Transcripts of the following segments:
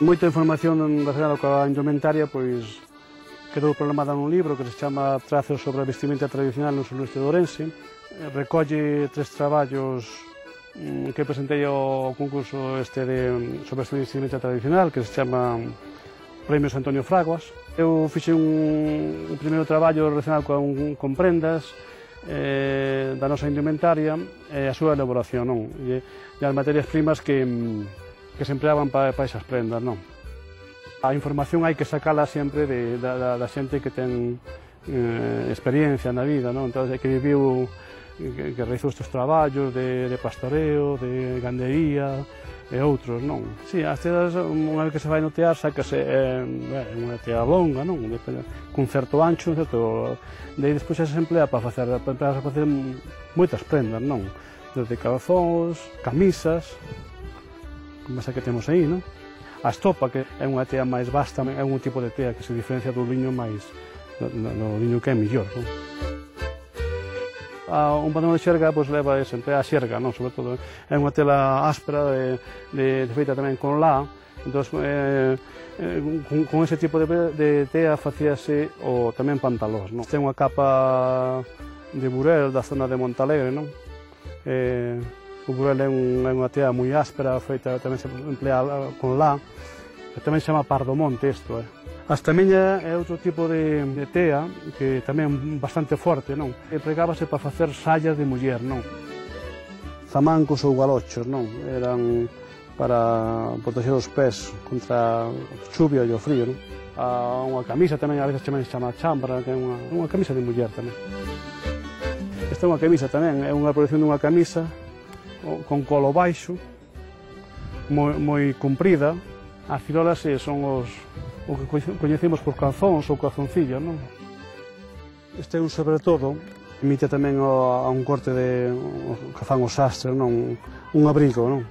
Moita información relacionada coa indumentaria pois quedou plasmada nun libro que se chama Trazos sobre a vestimenta tradicional no suroeste de Ourense. Recolle 3 traballos que presentei ao concurso sobre a vestimenta tradicional, que se chama Premios Antonio Fraguas. Eu fixe un primeiro traballo relacionado con prendas da nosa indumentaria e a súa elaboración, non? E as materias primas que se empleaban para esas prendas, non? A información hai que sacala sempre da xente que ten experiencia na vida, non? Entón, que viviu, que realizou estes traballos de pastoreo, de gandería e outros, non? Si, as teas, unha vez que se vai no tear, sácase unha tea longa, non? Cun certo ancho, certo... Daí despois xa se emplea para facer moitas prendas, non? Desde calzóns, camisas, como esa que temos aí, non? A estopa, que é unha tea máis vasta, é un tipo de tea que se diferencia do liño máis, do liño que é mellor, non? Un pantalón de xerga leva sempre a xerga, non? Sobre todo, é unha tela áspera, feita tamén con lá, entón, con ese tipo de tea facíase tamén pantalóns, non? Ten unha capa de burel da zona de Montalegre, non? O burel é unha tea moi áspera, feita tamén se emplea con lá, que tamén se chama pardomonte isto. A estameña é outro tipo de tea que tamén é bastante forte, non? Empregábase para facer sallas de muller, non? Zamancos ou galochos, non? Eran para proteger os pés contra a chuvia e o frío, non? Unha camisa tamén, a veces tamén se chama chambra, que é unha camisa de muller tamén. Esta é unha camisa tamén, é unha producción dunha camisa con colo baixo, moi comprida. As firolas son o que coñecemos por calzóns ou calzoncillos, non? Este é un sobretodo, imita tamén a un corte que fan os sastres, non? Un abrigo, non?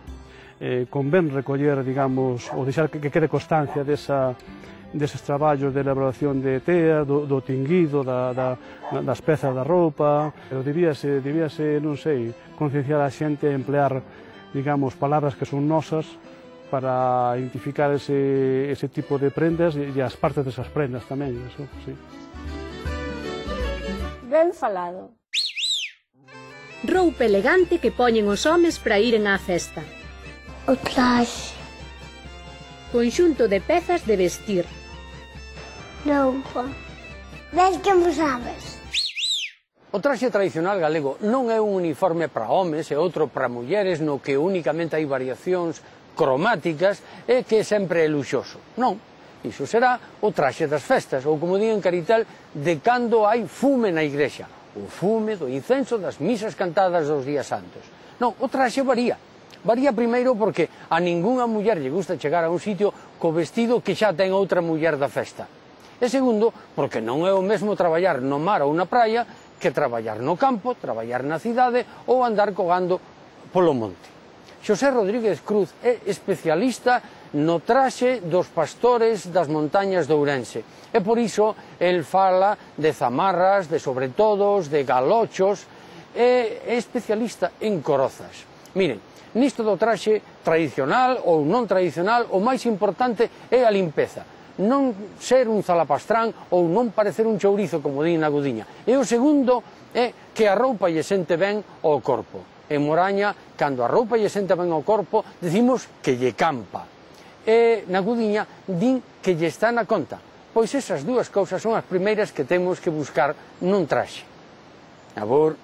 Convén recoller, digamos, ou deixar que quede constancia deses traballos de elaboración de tea, do tinguido, das pezas da roupa, pero debíase, non sei, concienciar a xente a emplear, digamos, palabras que son nosas para identificar ese tipo de prendas e as partes desas prendas tamén, eso, sí. Ben falado. Roupa elegante que poñen os homes para iren á festa. O traxe. Conxunto de pezas de vestir. Roupa. Ves que mo sabes? O traxe tradicional galego non é un uniforme para homes e outro para mulleres no que únicamente hai variacións cromáticas e que sempre é luxoso. Non, iso será o traxe das festas, ou como din en Carital, de cando hai fume na igrexa, o fume do incenso das misas cantadas dos días santos. Non, o traxe varía. Varía primeiro porque a ningunha muller lle gusta chegar a un sitio co vestido que xa ten outra muller da festa. E segundo, porque non é o mesmo traballar no mar ou na praia que traballar no campo, traballar na cidade ou andar cogando polo monte. Xosé Rodríguez Cruz é especialista no traxe dos pastores das montañas de Ourense e por iso el fala de zamarras, de sobretodos, de galochos e é especialista en corozas. Miren, nisto do traxe tradicional ou non tradicional o máis importante é a limpeza. Non ser un zalapastrán ou non parecer un chourizo, como din na Gudiña. E o segundo é que a roupa lle sente ben ao corpo. En Moraña, cando a roupa lle sente ben ao corpo, decimos que lle campa. E na Gudiña din que lle está na conta. Pois esas dúas cousas son as primeiras que temos que buscar nun traxe. A vos